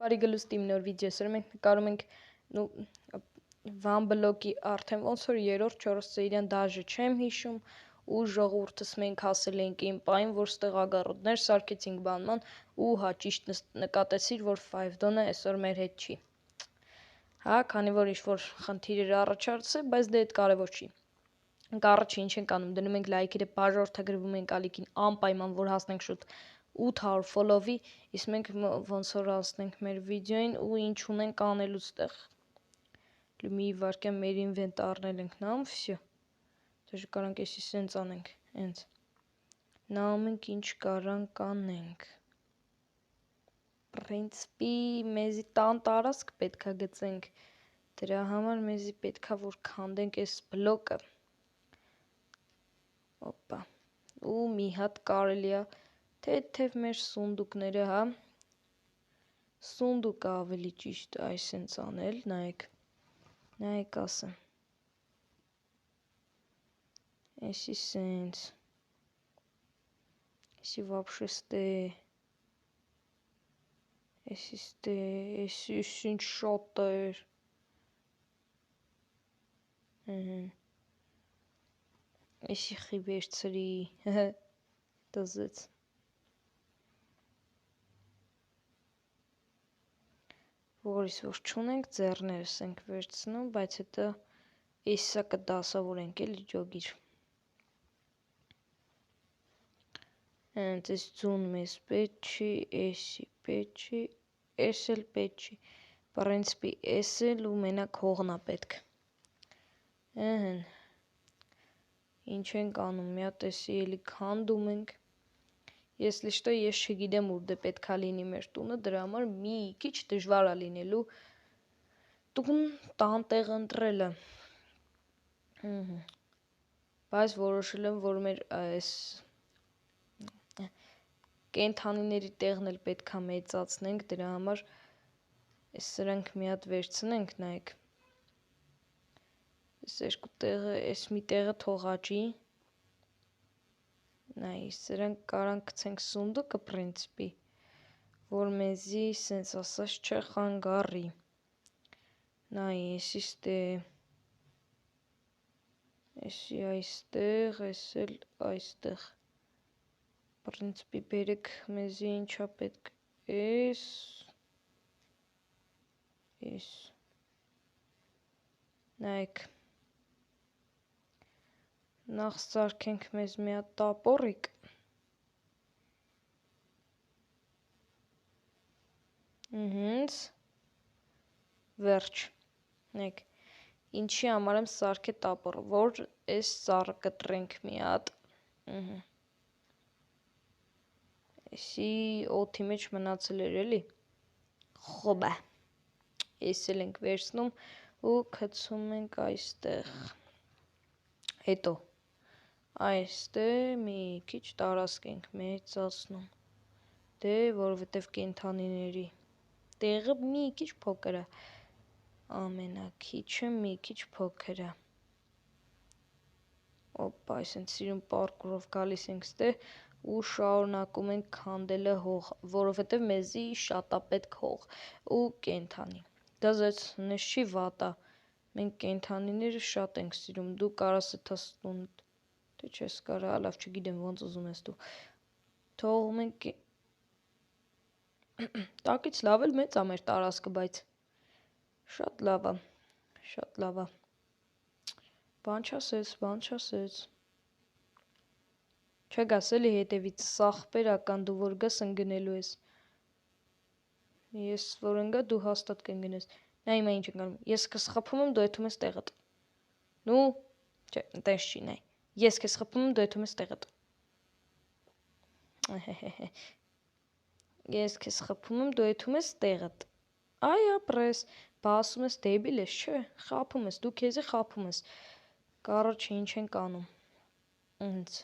Բարի գլուստի իմ նոր վիդեոսը մենք նկարում ենք One Block-ի արդեն ոնց որ 3-4 սերիան դաժե չեմ հիշում ու ժողովուրդս մենք ասել էինք այն պահին, որ ստեղ ագառոդներ սարքեցինք բանման ու հա ճիշտ նկատեցիր, որ 5-դոնը այսօր մեր հետ չի։ Հա, քանի որ ինչ-որ խնդիր էր առաջացել, բայց դե այդ կարևոր չի։ Առաջը ինչ ենք անում, դնում ենք լայքերը, բաժանորդագրվում ենք ալիքին անպայման, որ հասնենք շուտ 800 follow-ի, իսկ մենք ոնց որ հասնենք մեր վիդեոին ու ինչ ունենք անելու ստեղ։ Մի վարքյան մեր ինվենտարն ենք նայում, վсё։ Դժ կարանք էսի սենց անենք, հենց։ Նայում ենք ինչ կարանք անենք։ Պրինցիպի մեզի տան տարածք պետքա գծենք։ Դրա համար մեզի պետքա որ քանդենք այս բլոկը։ Օպա։ Ու մի հատ կարելի է թեթև մեր սունդուկները, հա։ Սունդուկը ավելի ճիշտ է այսպես անել, նայեք։ Նայեք ասեմ։ Էսի սենց։ Էսի вообще ստե։ Էսի ստե, էսի ինչ շատ էր։ Էսի խի վերցրի, դզեց։ Որից որ չունենք ձեռներս ենք վերցնում, բայց հետո էսա կդասավորենք էլի ջոգիր։ Հենց այս ձուն մեզ պետք չի, էսի պետք չի, էս էլ պետք չի։ Պրինցիպի էս էլ ու մենակ հողն է պետք։ Ըհն։ Ինչ ենք անում, մի հատ էսի էլի քանդում ենք։ Если что, ես չգիտեմ ուր դե պետքա լինի մեր տունը, դրա համար մի քիչ դժվար է լինելու տուն տանտեղ ընտրելը։ Բայց որոշել եմ, որ մեր այս կենթանիների տեղն էլ պետքա մեծացնենք, դրա համար այս սրանք մի հատ վերցնենք, նայեք։ Այս երկու տեղը, այս մի տեղը թող աճի։ Նայ, սրանք կարանք գցենք սունդուկը պրինցիպի, որ մեզի սենց ասած չխանգարի։ Նայ, էսի ստե։ Էսի այստեղ, էս էլ այստեղ։ Պրինցիպի բերեք մեզի ինչա պետք էս։ Էս։ Նայեք։ Նախ սարքենք մեզ մի հատ տապորիկ։ Վերջ։ Նայեք։ Ինչի համար եմ սարքել տապորը, որ այս ծառը կտրենք մի հատ։ Էսի օդի մեջ մնացել էր էլի։ Խոբա։ Էս էլ ենք վերցնում ու գցում ենք այստեղ։ Հետո այստեղ մի քիչ տարածք ենք մեծացնում։ Դե որովհետև կենթանիների տեղը մի քիչ փոքր է։ Ամենակիչը մի քիչ փոքր է։ Օպա, այսինքն սիրուն պարկուրով գալիս ենք ստեղ ու շարունակում ենք քանդելը հող, որովհետև մեզի շատ է պետք հող ու կենթանի։ Դզեց, նես չի վատա։ Մենք կենթանիները շատ ենք սիրում։ Դու կարաս թստուն։ Թե չես կարա, լավ չգիտեմ ոնց ուզում ես դու։ Թողում ենք տակից լավ էլ մեծ է մեր տարածքը, բայց շատ լավ է։ Շատ լավ է։ Բան չասես։ Չգաս էլի հետևից սախպերական դու որ գաս ընկնելու ես։ Ես որ ընկա դու հաստատ կընկնես։ Նայ հիմա ինչ ենք անում։ Ես քեզ խփում եմ, դու եթում ես տեղդ։ Նու, չէ, տես չի նայ։ Ես քեզ խփում եմ, դու եթում ես տեղդ։ Ես քեզ խփում եմ, դու եթում ես տեղդ։ Այ ապրես, բա ասում ես դեբիլ ես, չէ, խափում ես, դու քեզի խափում ես։ Կարոջը ինչ ենք անում։ Ինձ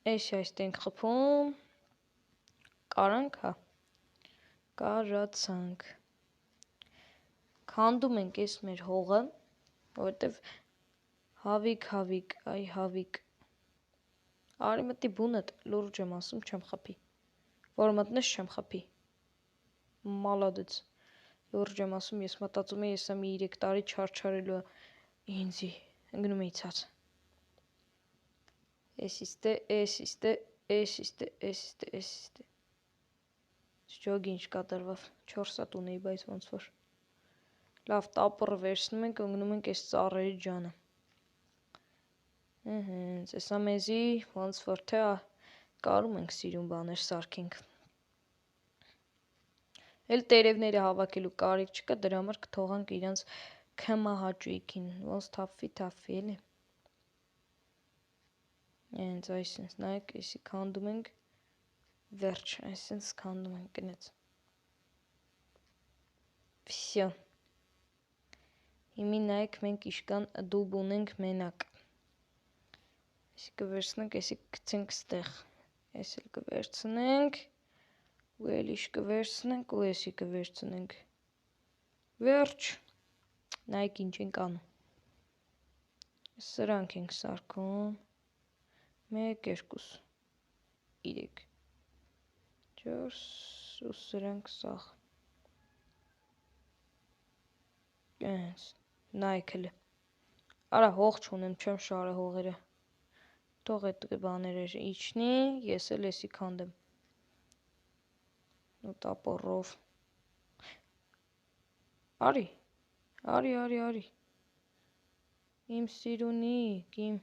Էսի այստեղ ենք խփում, կարանք, հա, կարացանք, քանդում ենք ես մեր հողը, որովհետև հավիք, այ հավիք, արի մտի բունդ, լուրջ եմ ասում, չեմ խփի, որ մտնես չեմ խփի, Մալադեց։ Լուրջ եմ ասում, ես մտածում եմ, ես մի 3 տարի չարչարելու ինձի ընկնում էի ցած։ Էսիստե։ Չջոգի ինչ կատարվավ, 4 սատ ունեի, բայց ոնց որ։ Լավ, տապորը վերցնում ենք, ընկնում ենք այս ծառերի ջանը։ Էսա մեզի ոնց որ թե կարում ենք սիրուն բաներ սարքենք։ Էլ տերևները հավաքելու կարիք չկա, դրա համար կթողանք իրանց քմահաճույքին, ոնց թափվի, էլի։ Հենց այսինքն, նայեք, էսի քանդում ենք, վերջ, այսինքն քանդում ենք, գնաց։ Վսյո։ Հիմի նայեք, մենք իշկան դուբ ունենք մենակ։ Էսի կվերցնենք, էսի կցենք ստեղ, էս էլ կվերցնենք, ու էլ իշ կվերցնենք, ու էսի կվերցնենք, վերջ, նայք ինչ ենք անում, սրանք ենք սարքում, 1, 2, 3, 4, ու սրանք սաղ, նայք հլը, արա հող չունեմ, չեմ շարը հողերը, թող էտ բաները իջնի, ես էլ էսի քանդեմ, ու տապորով, արի, իմ սիրունիկ, իմ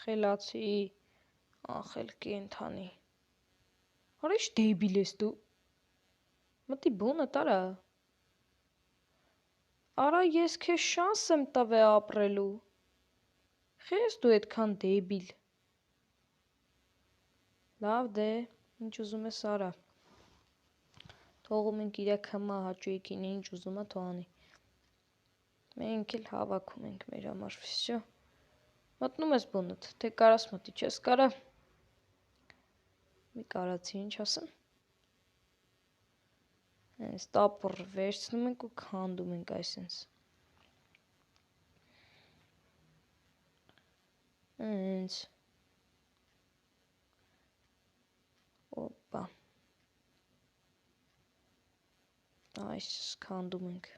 խելացի, ախել կենթանի, արա ինչ դեբիլ ես դու, մտի բունը տարա, արա ես քեզ շանս եմ տվե ապրելու, խես դու այդքան դեբիլ, լավ դե, ինչ ուզում ես արա, թողում ենք իրա քմահաճույքին, ինչ ուզում է թող անի, մենք էլ հավաքում ենք մեր համար, վսյո, մտնում ես բունդ, թե կարաս մտի, չես կարա, մի կարացի, ինչ ասեմ, հենց տապոր վերցնում ենք ու քանդում ենք այսենց, հենց, օպա, այս քանդում ենք,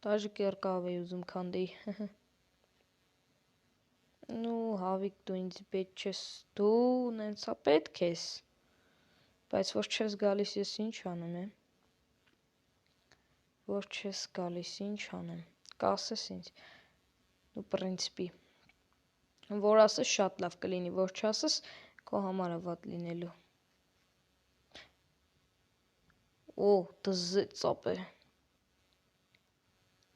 դաժը կերկավ էի ուզում քանդեի, նու հավիկ դու ինձ պետք չես, դու նենցա պետք ես, բայց որ չես գալիս ես ինչ անեմ եմ, որ չես գալիս ինչ անեմ, կասես ինձ, ու պրինցպի, որ ասես շատ լավ կլինի, որ չասես քո համար է վատ լինելու, օ, դզե ծապ է,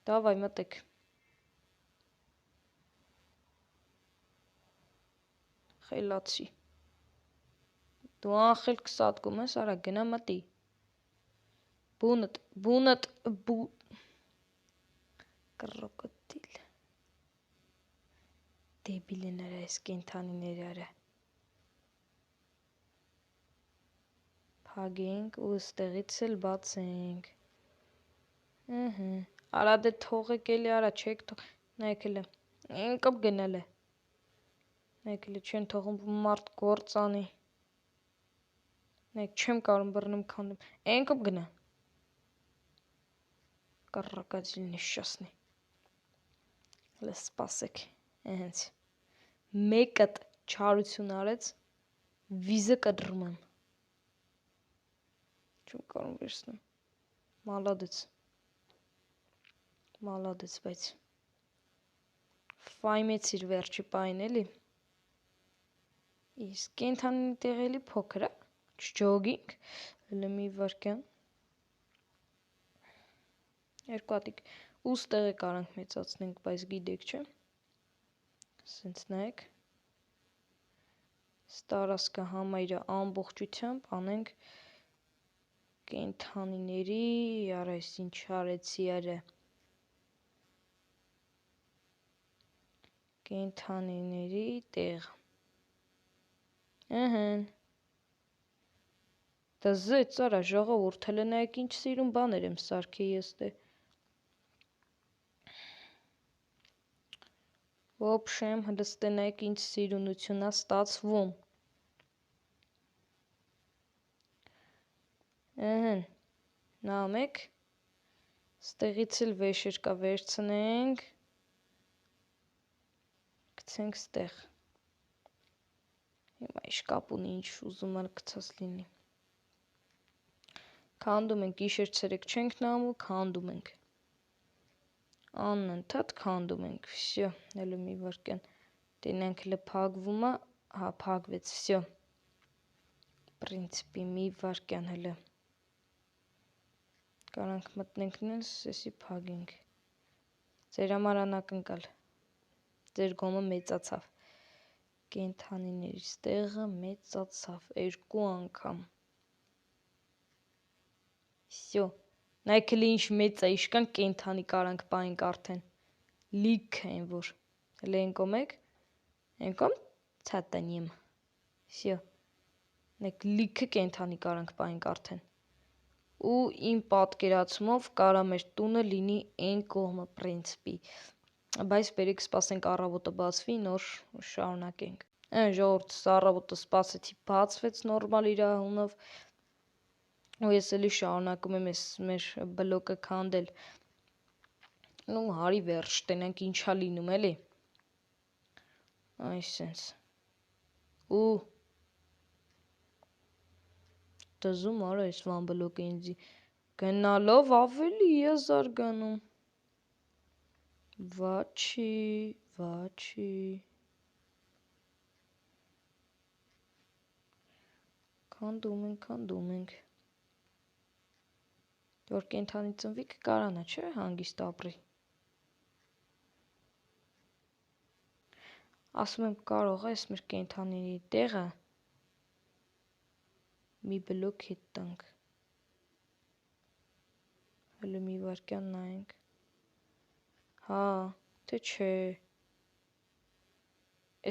դավայ մտեք, խելացի, դու անխել կսատկում ես, արա գնա մտի, բունըտ, կրոկոդիլ, դեբիլ են արա ես կենթանիները արա, փագենք ու ստեղից էլ բացենք, արա դե թողեք էլի արա, չեք թող, նայք հլը, ինկըբ գնալ է, նայք հլը չեն թողում մարդ գործ անի, նայք չեմ կարում բռնում քանդում, ինկըբ գնա, կռակածիլ նիշասնի, հլը սպասեք, հենց, մեկըտ չարություն արեց, վիզը կդրում եմ, չում կարում վերցնեմ, մալադեց, բայց, ֆայմեցիր վերջի պայն էլի, իսկ կենթանին տեղ էլի փոքր է, չջոգինք, հլը մի վարկյան, երկու հատիկ, ու ստեղը կարանք մեծացնենք, բայց գիտեք չէ, սենց նայեք, ստարասկը համայրը ամբողջությամբ անենք կենթանիների, արա ես ինչ արեցի արա, կենթանիների տեղ, դզե ծարա ժողովուրդ, հլը նայեք ինչ սիրուն բաներ եմ սարքի ես դե, ոբշեմ, հլը ստե նայեք ինչ սիրունություն է ստացվում, Ըհն, նամեք, ստեղից էլ վեշեր կա, վերցնենք, գցենք ստեղ, հիմա շկապ ունի, ինչ ուզում ալ գցած լինի, քանդում ենք, գիշեր ցերեկ չենք նամու, քանդում ենք, անընդհատ քանդում ենք, վсё, հələ մի վարքյան, տենանք հələ փակվում է, հա, փակվեց, վсё, պրինցիպի մի վարքյան հələ, կարանք մտնենք նենց, էսի փագենք, ձեր համար անակնկալ, ձեր գոմը մեծացավ, կենթանիների ստեղը մեծացավ, 2 անգամ, վсё, նայք հələ ինչ մեծ է, իշքան կենթանի կարանք պայենք արդեն, լիքը են որ, հələ են կոմեք, են կոմ ցատանիմ, վсё, նայք լիքը կենթանի կարանք պայենք արդեն, ու իմ պատկերացումով կարա մեր տունը լինի են կողմը պրինցիպի, բայց բերեք սպասենք առավոտը բացվի, նոր շարունակենք, ժողովուրդ առավոտը սպասեցի բացվեց նորմալ իր հունով, ու ես էլի շարունակում եմ ես մեր բլոկը քանդել, ու հարի վերջ, տենանք ինչա լինում էլի, այսենց, ու դզում արա այս վան բլոկը ինձի, գնալով ավելի է զարգանում, վաչի, քանդում ենք, որ կենթանի ծնվի կկարանա, չէ, հանգիստ ապրի, ասում եմ կարող է այս մեր կենթանիների տեղը, մի բլոկ հետ տանք, հələ մի վարքյան նայենք, հա, թե չէ,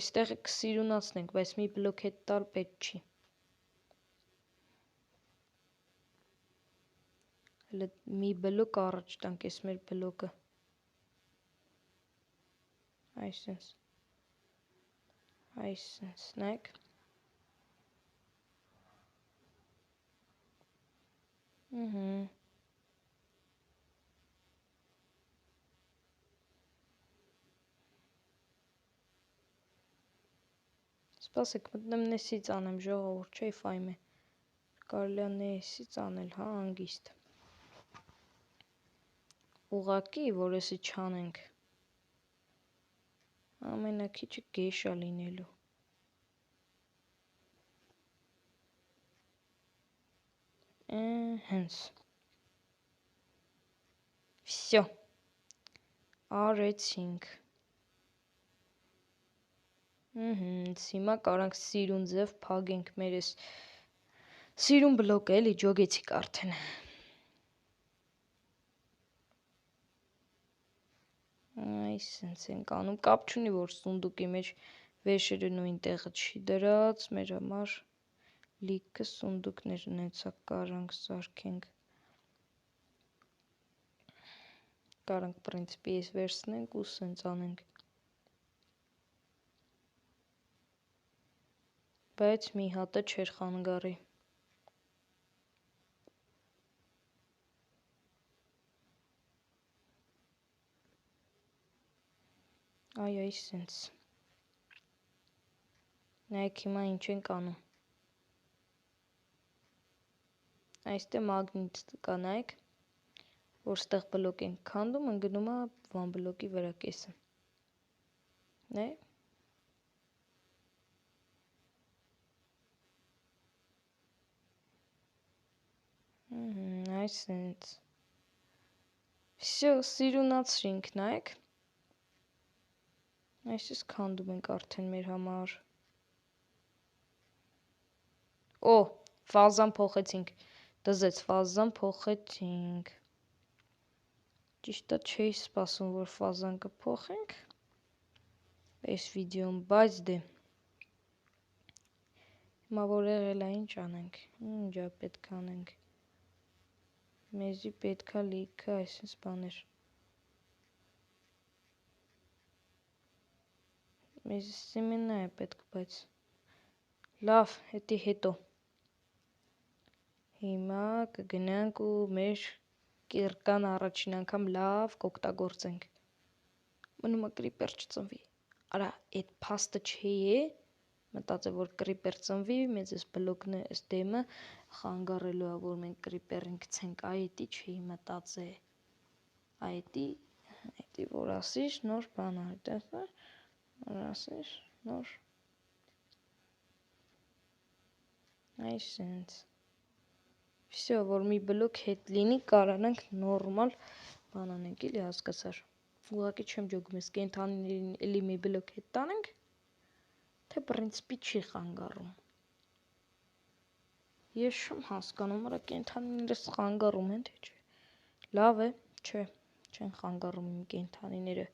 այստեղը կսիրունացնենք, բայց մի բլոկ հետ տալ պետք չի, հələ մի բլոկ առաջ տանք այս մեր բլոկը, այսենց, նայք, սպասեք, մտնեմ նեսից անեմ ժողովուրդ, չէ ֆայմ է, կարելի է նեսից անել, հա, հանգիստ, ուղղակի, որ էսի չանենք, ամենակիչը գեշ է լինելու, հենց, վсё, արեցինք, հիմա կարանք սիրուն ձև փագենք մեր ես, սիրուն բլոկը էլի ջոգեցիք արդեն, այսենց ենք անում, կապ չունի, որ սունդուկի մեջ վեշերը նույն տեղը չի դրած, մեր համար լիքը սունդուկներ նեցա կարանք սարքենք, կարանք պրինցիպի ես վերցնենք ու սենց անենք, բայց մի հատը չեր խանգարի, այ սենց, նայք հիմա ինչ ենք անում, այստեղ մագնիտ կա, նայք, որ ստեղ բլոկ ենք քանդում, ընգնում է վան բլոկի վրա կեսը, նայ, այսենց, վсё, սիրունացրինք, նայք, այսպես քանդում ենք արդեն մեր համար, օ, ֆազան փոխեցինք, դզեց ֆազան փոխեցինք, ճիշտը չէի սպասում, որ ֆազան կփոխենք, այս վիդեոն, բայց դե, հիմա որ եղել է ինչ անենք, ինչա պետք անենք, մեզի պետքա լիքը այսպես բաներ, մեզի սիմենա է պետք, բայց, լավ, հետի հետո, Հիմա կգնանք ու մեր կիրկան առաջին անգամ լավ կօգտագործենք։ Մնում է կրիպեր չծնվի։ Արա, այդ փաստը չի է։ Մտածել որ կրիպեր ծնվի, մեզ այս բլոկն է, այս դեմը խանգարելու է, որ մենք կրիպերին գցենք, այդի չի մտածել։ Այդի որ ասիր, նոր բան ա, տեսնես, որ ասիր, նոր այսինց Всё, որ մի բլոկ հետ լինի, կարողանանք նորմալ բան անենք, էլի հասկացար։ Ուղղակի չեմ ջոգում, ես կենթանիներին էլի մի բլոկ հետ տանենք, թե պրինցիպի չի խանգարում։ Ես չեմ հասկանում, արա կենթանիներս խանգարում են, թե չէ։ Լավ է, չէ, չեն խանգարում իմ կենթանիները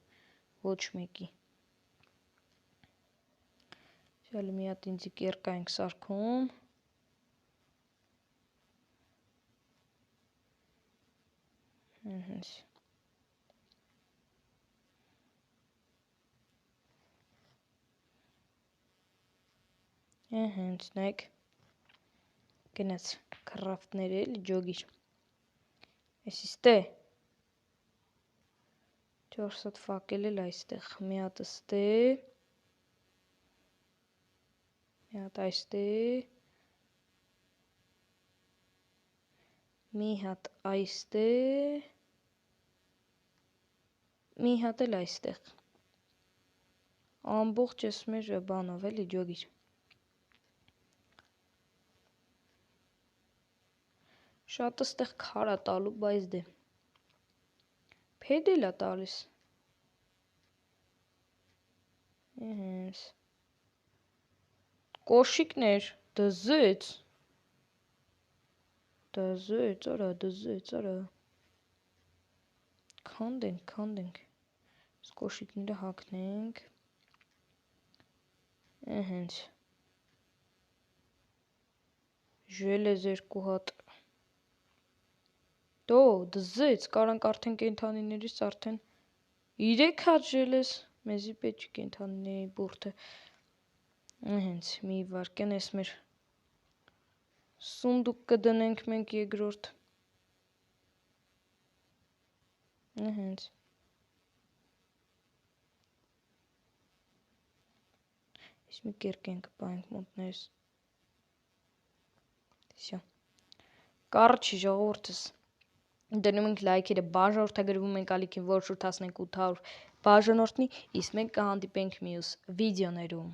ոչ մեկի։ Շալի մի հատ ինձի կերկա ենք սարքում։ Հենց նայք գնաց քրաֆտները էլի ջոգիր։ Այսի ստե 4 հատ ֆակել էլ այստեղ, մի հատ ստե, մի հատ այստեղ, մի հատ այստեղ, մի հատ էլ այստեղ։ Ամբողջ ես մեր բանով էլի ջոգիր։ Շատ ստեղ քար ա տալու, բայց դե փեդել ա տալիս։ Հենց կոշիկներ, դզեց, արա, դզեց, արա։ Քանդենք, այս կոշիկները հագնենք, հենց, ժելեզ 2 հատ, դո, դզեց, կարանք արդեն կենթանիներիս արդեն 3 հատ ժելեզ, մեզի պետք չի կենթանիների բուրդը, հենց, մի վարկյան ես մեր սունդուկ կդնենք մենք երկրորդ, հենց, ես մի կերկ ենք պահենք մոտներս, Всё, կարճի ժողովուրդս, դնում ենք լայքերը, բաժանորդագրվում ենք ալիքին, որ շուրջ հասնենք 800 բաժանորդնի, իսկ մենք կհանդիպենք մյուս վիդեոներում։